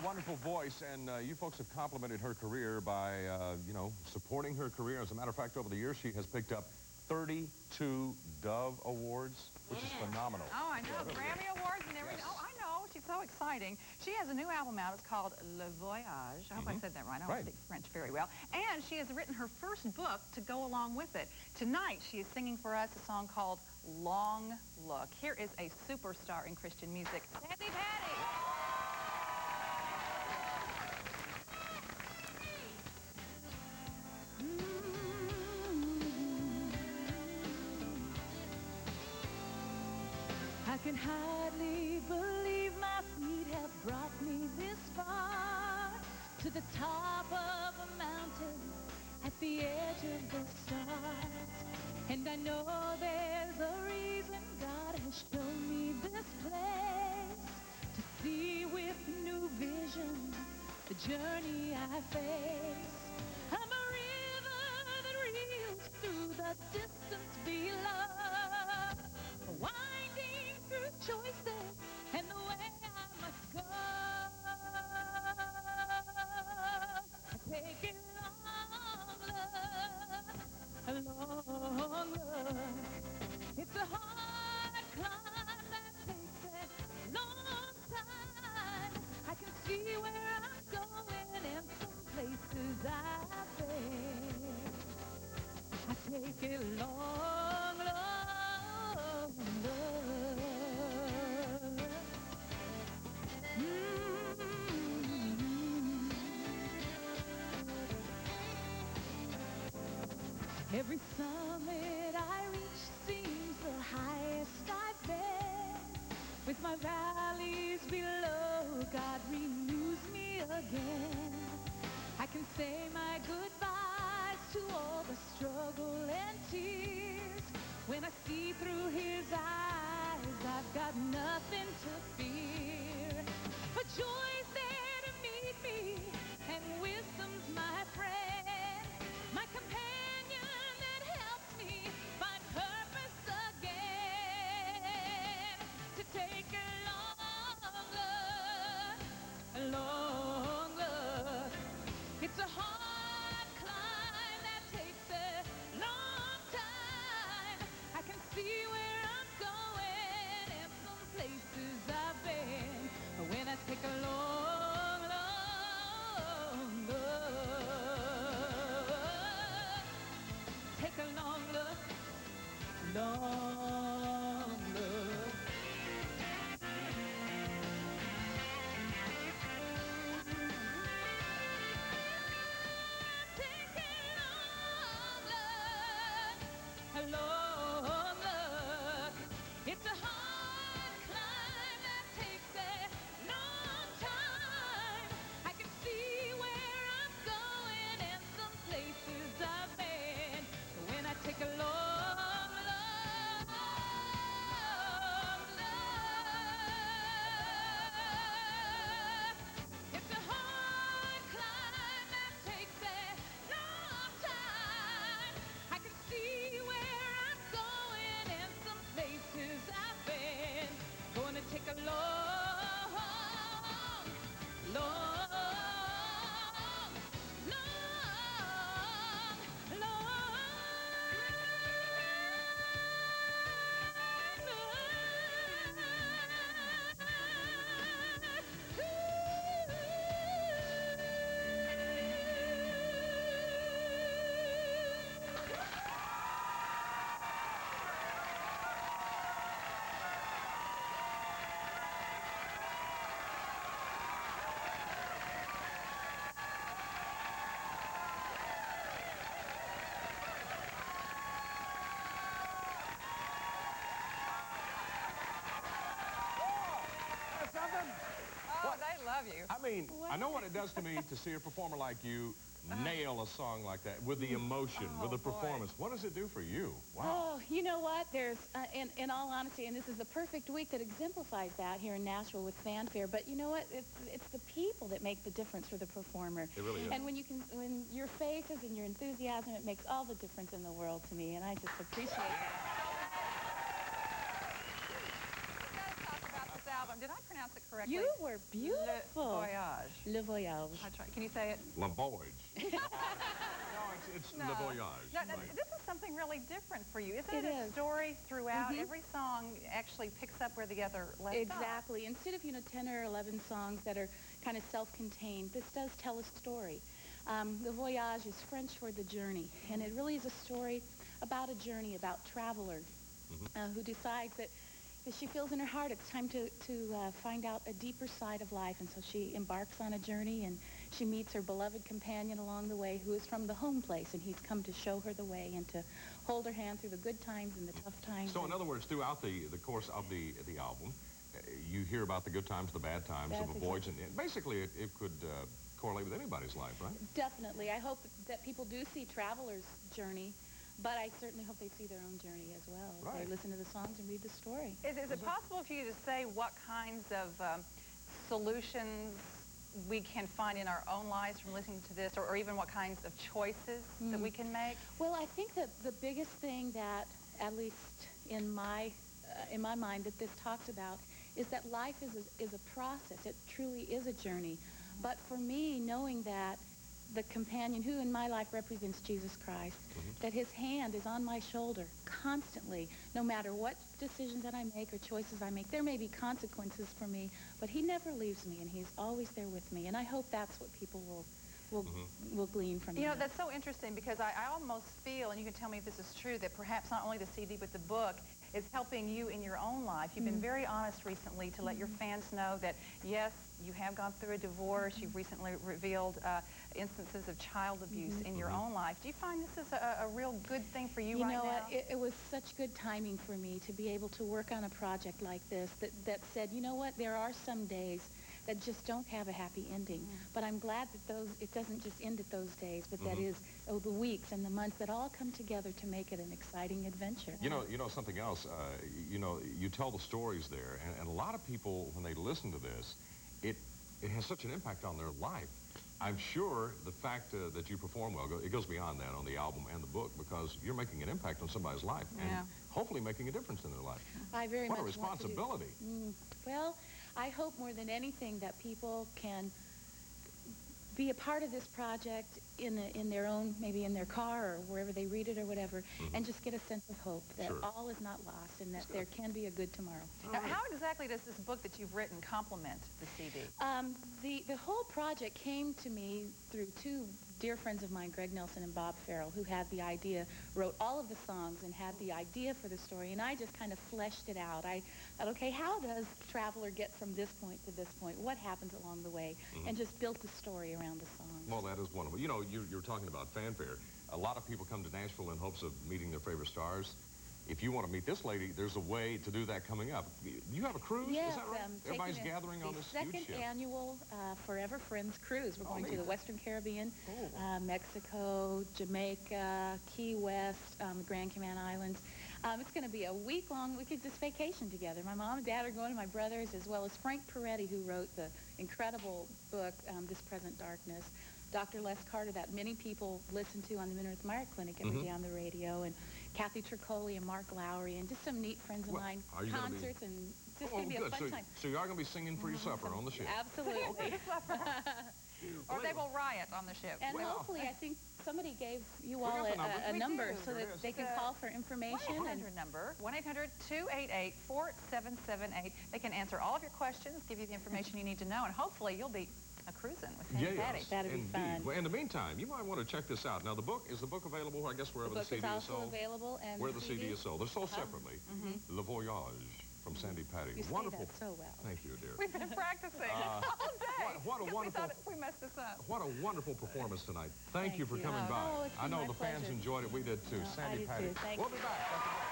wonderful voice, and you folks have complimented her career by, you know, supporting her career. As a matter of fact, over the years, she has picked up 32 Dove Awards, which is phenomenal. Oh, I know. Grammy Awards and everything. Yes. Oh, I know. She's so exciting. She has a new album out. It's called Le Voyage. I hope I said that right. I don't speak French very well. And she has written her first book to go along with it. Tonight, she is singing for us a song called Long Look. Here is a superstar in Christian music, Sandi. I can hardly believe my feet have brought me this far, to the top of a mountain at the edge of the stars. And I know there's a reason God has shown me this place, to see with new vision the journey I face. I'm a river that reels through the distance below, winding through choices and the way I must go. I take a long look. It's a hard climb that takes a long time. I can see where I'm going and some places I've been. I take a long look. Every summit I reach seems the highest I've been. With my valleys below, God renews me again. I can say my goodbyes to all the struggle and tears. When I see through his eyes, I've got nothing to fear. For joy's there to meet me, and wisdom's my friend, my companion that helps me find purpose again. To take a long look. It's a hard climb that takes a long time. I can see where I'm going and some places I've been. But when I take a long look, take a long look, long look. Take a long look. It's a hard climb that takes a long time. I can see where I'm going and some places I've been. When I take a long take a long, long, long, long love you. I mean, I know what it does to me to see a performer like you nail a song like that with the emotion, with the performance. What does it do for you? Wow. Oh, you know what? There's, in all honesty, and this is the perfect week that exemplifies that here in Nashville with fanfare. But you know what? It's the people that make the difference for the performer. It really is. And when your faces and your enthusiasm, it makes all the difference in the world to me. And I just appreciate that. Let's talk about this album. Did I pronounce it correctly? correctly? You were beautiful. Le Voyage. Le Voyage. I try. Can you say it? La Voyage. No, it's Le Voyage. No, Right. this is something really different for you. Isn't it It a is. story throughout? Every song actually picks up where the other left off. Exactly. Instead of, 10 or 11 songs that are kind of self-contained, this does tell a story. Le Voyage is French for the journey, and it really is a story about a journey, about traveler who decides that she feels in her heart it's time to find out a deeper side of life, and so she embarks on a journey, and she meets her beloved companion along the way who is from the home place, and he's come to show her the way and to hold her hand through the good times and the tough times. So in other words, throughout the course of the album, you hear about the good times, the bad times of a voyage, and basically it could correlate with anybody's life, right? Definitely. I hope that people do see Traveler's journey, but I certainly hope they see their own journey as well. As they listen to the songs and read the story. Is it possible for you to say what kinds of solutions we can find in our own lives from listening to this, or even what kinds of choices that we can make? Well, I think that the biggest thing that, at least in my mind, that this talks about is that life is a process. It truly is a journey. But for me, knowing that the companion who in my life represents Jesus Christ, that his hand is on my shoulder constantly, no matter what decisions that I make or choices I make. There may be consequences for me, but he never leaves me, and he's always there with me. And I hope that's what people will glean from that. That's so interesting, because I almost feel, and you can tell me if this is true, that perhaps not only the CD but the book is helping you in your own life. You've been very honest recently to let your fans know that, yes, you have gone through a divorce. You've recently revealed instances of child abuse in your own life. Do you find this is a real good thing for you right now? You know what? It was such good timing for me to be able to work on a project like this that said, you know what, there are some days that just don't have a happy ending. But I'm glad that it doesn't just end at those days, but that is the weeks and the months that all come together to make it an exciting adventure. You know something else, you tell the stories there, and a lot of people, when they listen to this, it has such an impact on their life. I'm sure the fact that you perform well, it goes beyond that on the album and the book, because you're making an impact on somebody's life and hopefully making a difference in their life. I very much want to do. What a responsibility. Well, I hope more than anything that people can be a part of this project in their own, maybe in their car or wherever they read it or whatever, and just get a sense of hope that all is not lost and that there can be a good tomorrow. Now, how exactly does this book that you've written complement the CD? The whole project came to me through two dear friends of mine, Greg Nelson and Bob Farrell, who had the idea, wrote all of the songs and had the idea for the story, and I just kind of fleshed it out. I thought, okay, how does Traveler get from this point to this point? What happens along the way? And just built the story around the songs. Well, that is wonderful. You know, you're talking about fanfare. A lot of people come to Nashville in hopes of meeting their favorite stars. If you want to meet this lady, there's a way to do that coming up. You have a cruise? Yes, is that right? Everybody's gathering on this huge ship. The second annual Forever Friends cruise. We're going to the Western Caribbean, Mexico, Jamaica, Key West, Grand Cayman Islands. It's going to be a week-long, we could just vacation together. My mom and dad are going, my brothers, as well as Frank Peretti, who wrote the incredible book, This Present Darkness. Dr. Les Carter, that many people listen to on the Minirth Meyer Clinic every day on the radio, and Kathy Tricoli and Mark Lowry, and just some neat friends of mine. Concerts, and just going to be a fun time. So you are going to be singing for your supper on the ship? Absolutely. Or they will riot on the ship. And hopefully, I think somebody gave you all a number so that they can call for information. 1-800 number, 1-800-288-4778. They can answer all of your questions, give you the information you need to know, and hopefully you'll be cruising with Sandi Patty. That'd be fun. Well, in the meantime, you might want to check this out. Now, is the book available, I guess, wherever the CD is sold? The book is also available. And where the CD is sold. They're sold separately. Le Voyage from Sandi Patty. You wonderful. Say that so well. Thank you, dear. We've been practicing all day. What a wonderful... We messed this up. What a wonderful performance tonight. Thank you for coming by. Oh, I know my the fans pleasure. enjoyed it. We did too. Sandi Patty. Thank We'll be back.